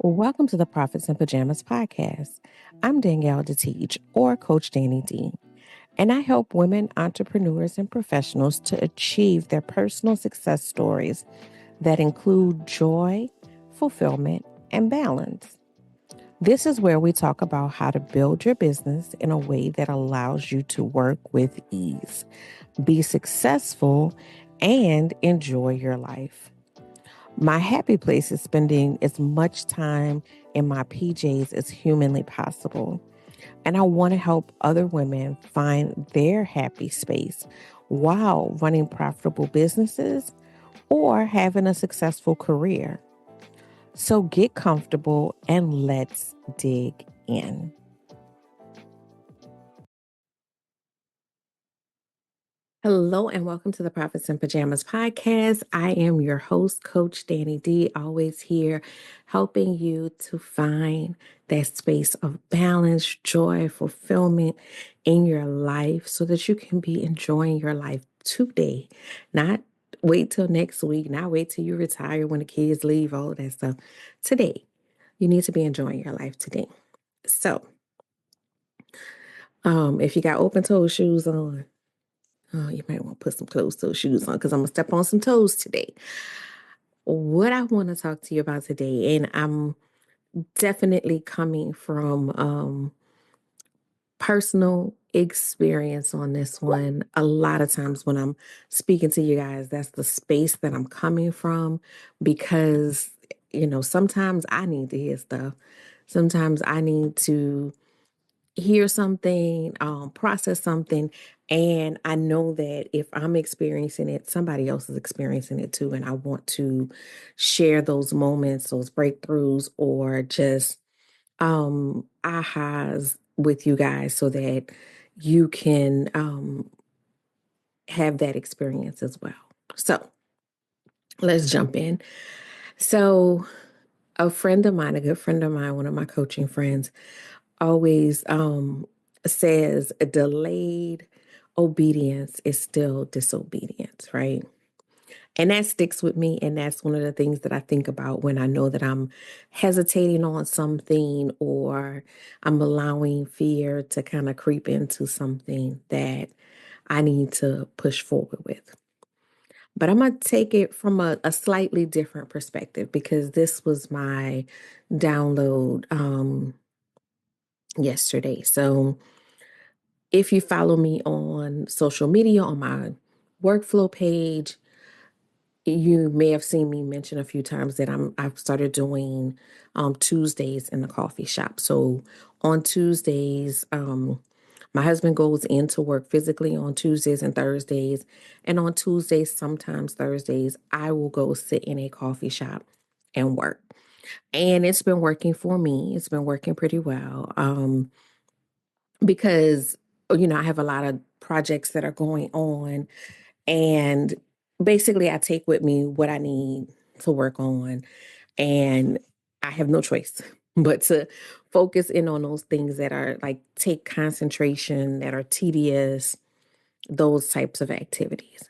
Welcome to the Profits in Pajamas podcast. I'm Danielle D, or Coach Danni D, and I help women entrepreneurs and professionals to achieve their personal success stories that include joy, fulfillment, and balance. This is where we talk about how to build your business in a way that allows you to work with ease, be successful, and enjoy your life. My happy place is spending as much time in my PJs as humanly possible. And I want to help other women find their happy space while running profitable businesses or having a successful career. So get comfortable and let's dig in. Hello and welcome to the Profits in Pajamas podcast. I am your host, Coach Danni D, always here helping you to find that space of balance, joy, fulfillment in your life so that you can be enjoying your life today. Not wait till next week, not wait till you retire when the kids leave, all of that stuff. Today, you need to be enjoying your life today. So, if you got open toe shoes on, oh, you might want to put some closed toe shoes on because I'm going to step on some toes today. What I want to talk to you about today, and I'm definitely coming from personal experience on this one. A lot of times when I'm speaking to you guys, that's the space that I'm coming from because, sometimes I need to hear stuff. Sometimes I need to hear something, process something, and I know that if I'm experiencing it, somebody else is experiencing it too. And I want to share those moments, those breakthroughs, or just ahas with you guys so that you can have that experience as well. So let's jump in. So, a friend of mine, a good friend of mine, one of my coaching friends, always says a delayed obedience is still disobedience, right? And that sticks with me. And that's one of the things that I think about when I know that I'm hesitating on something or I'm allowing fear to kind of creep into something that I need to push forward with. But I'm going to take it from a slightly different perspective because this was my download yesterday. So if you follow me on social media, on my workflow page, you may have seen me mention a few times that I've started doing Tuesdays in the coffee shop. So on Tuesdays, my husband goes into work physically on Tuesdays and Thursdays. And on Tuesdays, sometimes Thursdays, I will go sit in a coffee shop and work. And it's been working for me. It's been working pretty well. Because I have a lot of projects that are going on, and basically I take with me what I need to work on, and I have no choice but to focus in on those things that are like take concentration, that are tedious, those types of activities.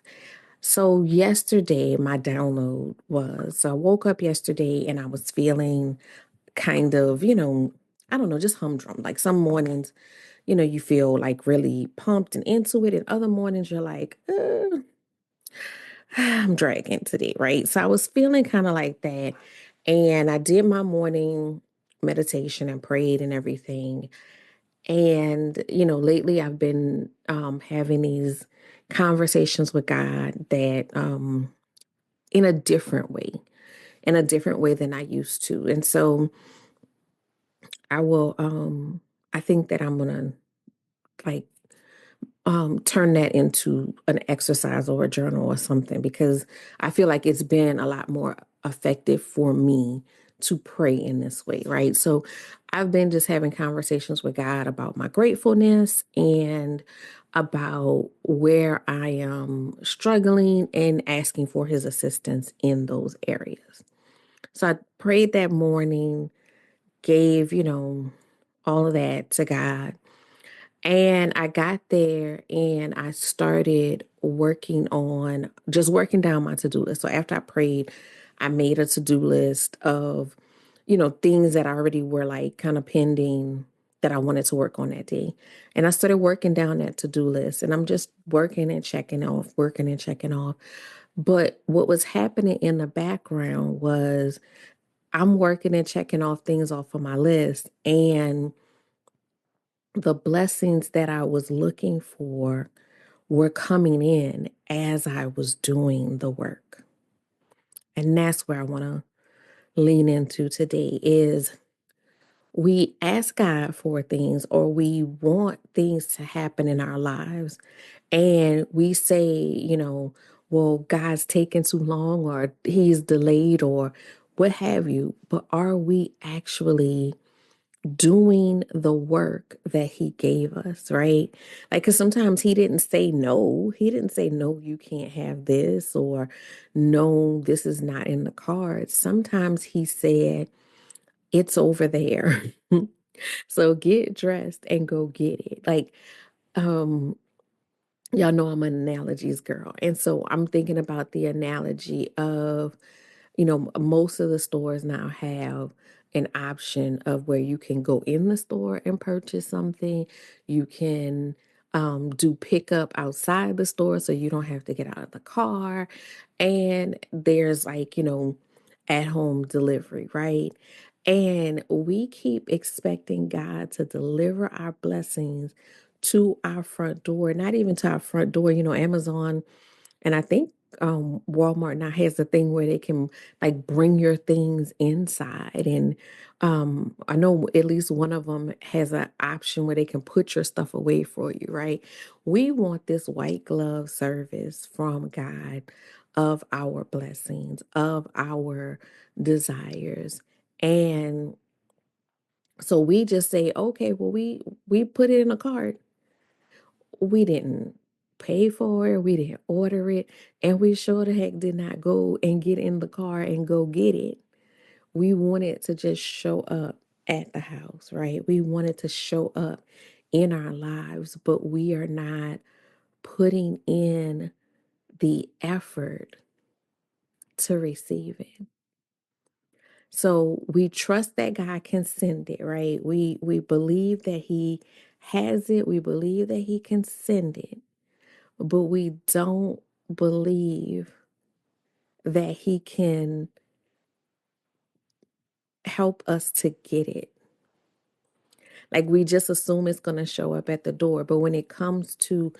So yesterday my download was, so I woke up yesterday and I was feeling kind of, I don't know, just humdrum. Like some mornings, you feel like really pumped and into it. And other mornings you're like, I'm dragging today, right? So I was feeling kind of like that. And I did my morning meditation and prayed and everything. And, lately I've been having these conversations with God that in in a different way than I used to. And so I will, I think that I'm going to like turn that into an exercise or a journal or something because I feel like it's been a lot more effective for me to pray in this way, right? So I've been just having conversations with God about my gratefulness and about where I am struggling and asking for his assistance in those areas. So I prayed that morning, gave, all of that to God. And I got there and I started working down my to-do list. So after I prayed, I made a to-do list of things that already were like kind of pending that I wanted to work on that day. And I started working down that to-do list, and I'm just working and checking off, working and checking off. But what was happening in the background was I'm working and checking off things off of my list, and the blessings that I was looking for were coming in as I was doing the work. And that's where I want to lean into today is we ask God for things or we want things to happen in our lives. And we say, well, God's taking too long or he's delayed or what have you. But are we actually doing the work that he gave us, right? Like, because sometimes he didn't say no. He didn't say, no, you can't have this, or no, this is not in the cards. Sometimes he said, it's over there. So get dressed and go get it. Like, um, y'all know I'm an analogies girl. And so I'm thinking about the analogy of most of the stores now have an option of where you can go in the store and purchase something. You can do pickup outside the store so you don't have to get out of the car. And there's like, at home delivery, right? And we keep expecting God to deliver our blessings to our front door, not even to our front door. Amazon and I think Walmart now has a thing where they can like bring your things inside. And I know at least one of them has an option where they can put your stuff away for you, right? We want this white glove service from God of our blessings, of our desires. And so we just say, okay, well, we put it in a cart. We didn't pay for it, we didn't order it, and we sure the heck did not go and get in the car and go get it. We wanted to just show up at the house, right? We wanted to show up in our lives, but we are not putting in the effort to receive it. So we trust that God can send it, right? We believe that he has it. We believe that he can send it. But we don't believe that he can help us to get it. Like we just assume it's going to show up at the door. But when it comes to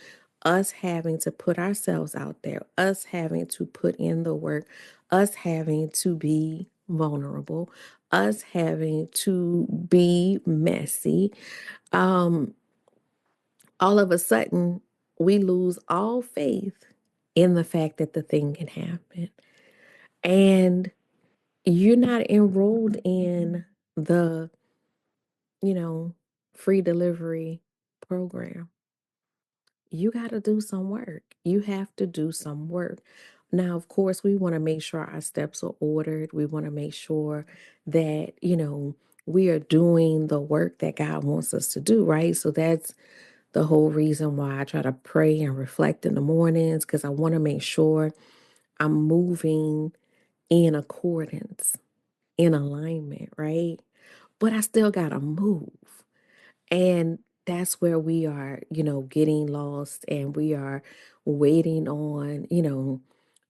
us having to put ourselves out there, us having to put in the work, us having to be vulnerable, us having to be messy, um, all of a sudden we lose all faith in the fact that the thing can happen. And you're not enrolled in the, you know, free delivery program. You got to do some work. You have to do some work. Now, of course, we want to make sure our steps are ordered. We want to make sure that, we are doing the work that God wants us to do, right? So that's the whole reason why I try to pray and reflect in the mornings because I want to make sure I'm moving in accordance, in alignment, right? But I still got to move. And that's where we are, getting lost and we are waiting on,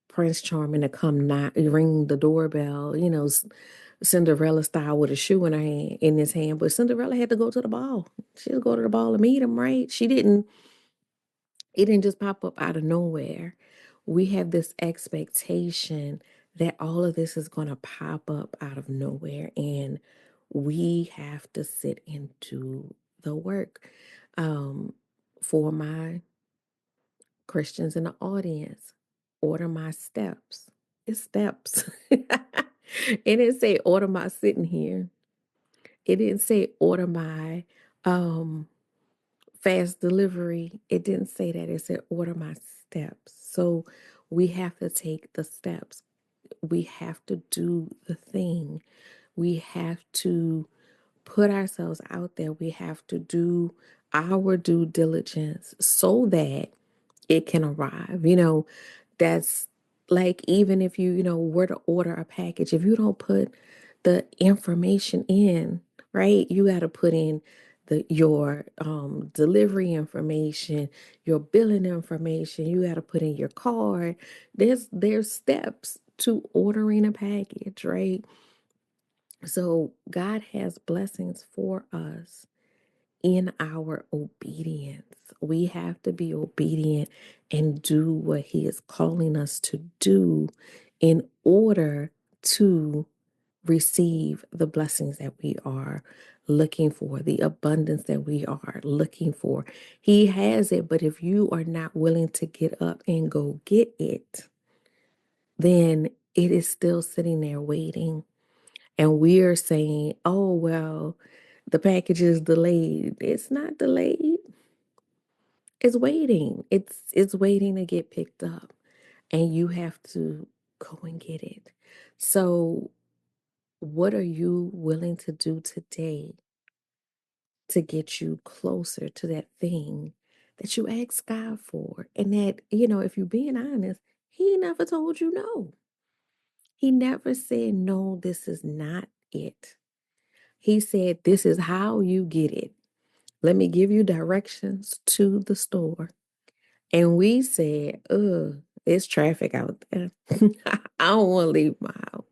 Prince Charming to come knock, ring the doorbell, Cinderella style with a shoe in her hand, in his hand. But Cinderella had to go to the ball. She had to go to the ball to meet him, right? It didn't just pop up out of nowhere. We have this expectation that all of this is going to pop up out of nowhere, and we have to sit and do the work. Um, for my Christians in the audience, order my steps. It's steps. It didn't say order my sitting here. It didn't say order my um fast delivery. It didn't say that. It said order my steps. So we have to take the steps. We have to do the thing. We have to put ourselves out there. We have to do our due diligence so that it can arrive. That's like even if you, were to order a package, if you don't put the information in, right? You got to put in your delivery information, your billing information. You got to put in your card. There's steps to ordering a package, right? So God has blessings for us in our obedience. We have to be obedient and do what He is calling us to do in order to receive the blessings that we are looking for, the abundance that we are looking for. He has it, but if you are not willing to get up and go get it, then it is still sitting there waiting. And we are saying, oh, well, the package is delayed. It's not delayed. It's waiting. It's waiting to get picked up. And you have to go and get it. So what are you willing to do today to get you closer to that thing that you asked God for? And that, if you're being honest, He never told you no. He never said, no, this is not it. He said, this is how you get it. Let me give you directions to the store. And we said, ugh, it's traffic out there. I don't want to leave my house.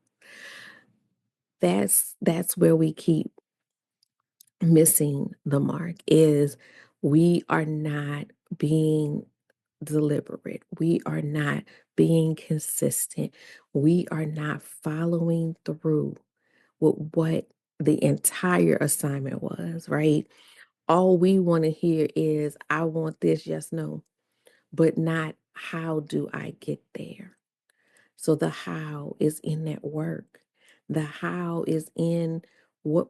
That's where we keep missing the mark is we are not being deliberate. We are not being consistent. We are not following through with what the entire assignment was, right? All we want to hear is, I want this, yes, no, but not how do I get there? So the how is in that work. The how is in what,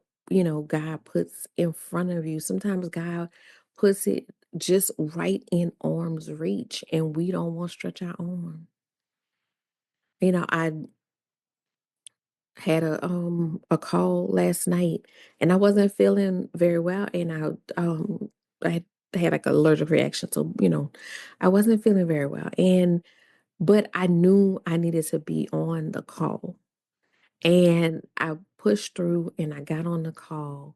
God puts in front of you. Sometimes God puts it just right in arm's reach and we don't want to stretch our arm. I had a call last night and I wasn't feeling very well and I had like an allergic reaction. So, I wasn't feeling very well. But I knew I needed to be on the call. And I pushed through and I got on the call.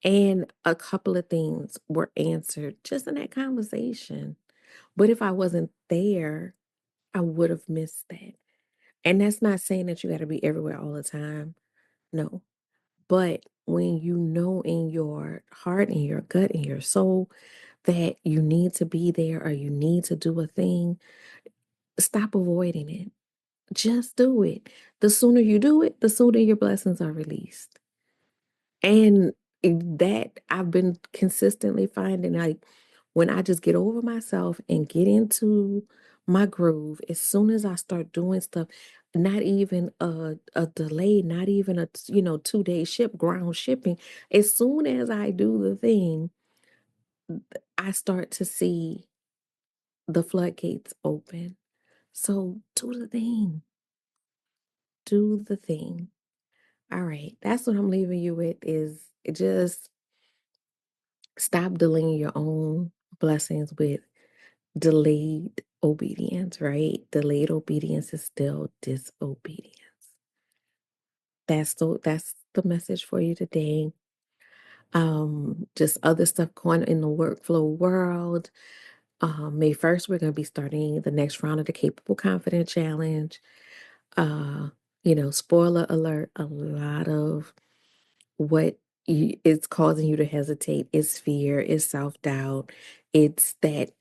And a couple of things were answered just in that conversation. But if I wasn't there, I would have missed that. And that's not saying that you got to be everywhere all the time. No. But when you know in your heart, in your gut, in your soul that you need to be there or you need to do a thing, stop avoiding it. Just do it. The sooner you do it, the sooner your blessings are released. And that I've been consistently finding, like, when I just get over myself and get into my groove, as soon as I start doing stuff, not even a delay, not even a 2-day ship ground shipping. As soon as I do the thing, I start to see the floodgates open. So do the thing. Do the thing. All right. That's what I'm leaving you with is just stop delaying your own blessings with delayed obedience, right? Delayed obedience is still disobedience. That's the message for you today. Just other stuff going in the workflow world. May 1st, we're gonna be starting the next round of the Capable Confident Challenge. Uh, spoiler alert, a lot of what it's causing you to hesitate is fear, is self-doubt. It's that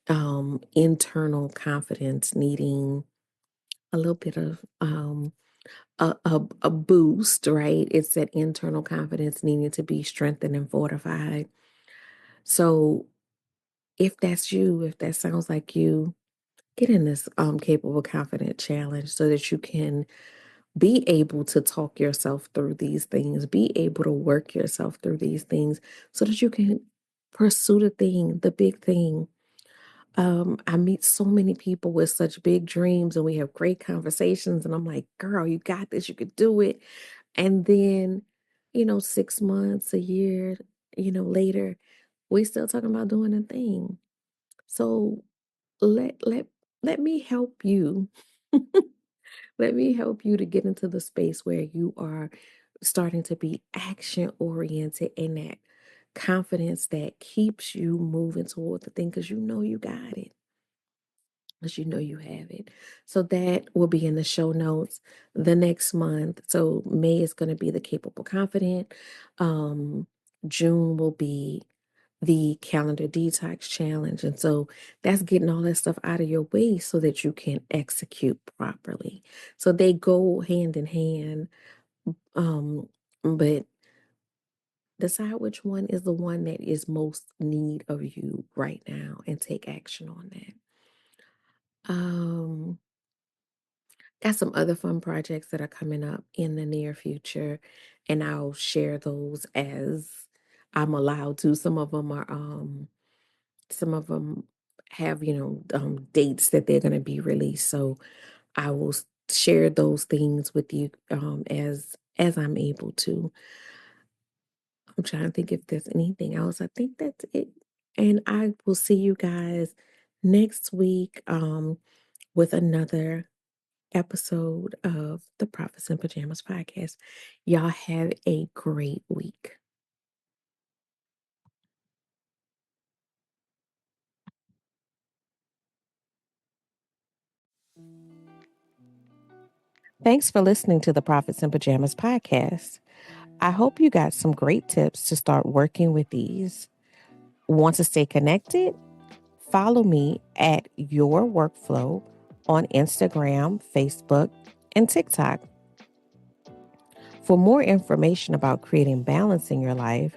internal confidence needing a little bit of a boost, right? It's that internal confidence needing to be strengthened and fortified. So if that's you, if that sounds like you, get in this capable confident challenge so that you can be able to talk yourself through these things, be able to work yourself through these things so that you can pursue the thing, the big thing. I meet so many people with such big dreams and we have great conversations. And I'm like, girl, you got this, you could do it. And then, 6 months, a year, later, we still talking about doing a thing. So let me help you. Let me help you to get into the space where you are starting to be action oriented and that confidence that keeps you moving toward the thing because you know you got it. Because you know you have it. So that will be in the show notes the next month. So May is going to be the capable confident. Um, June will be the calendar detox challenge. And so that's getting all that stuff out of your way so that you can execute properly. So they go hand in hand. But decide which one is the one that is most need of you right now and take action on that. Um, Got some other fun projects that are coming up in the near future, and I'll share those as I'm allowed to. Some of them have, dates that they're going to be released. So I will share those things with you as I'm able to. I'm trying to think if there's anything else. I think that's it. And I will see you guys next week with another episode of the Prophets in Pajamas podcast. Y'all have a great week. Thanks for listening to the Prophets in Pajamas podcast. I hope you got some great tips to start working with these. Want to stay connected? Follow me at Your Workflow on Instagram, Facebook, and TikTok. For more information about creating balance in your life,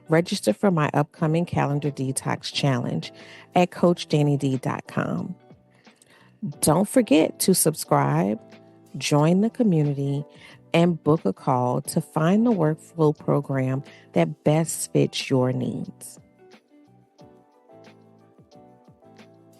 register for my upcoming calendar detox challenge at CoachDanniD.com. Don't forget to subscribe, join the community, and book a call to find the workflow program that best fits your needs.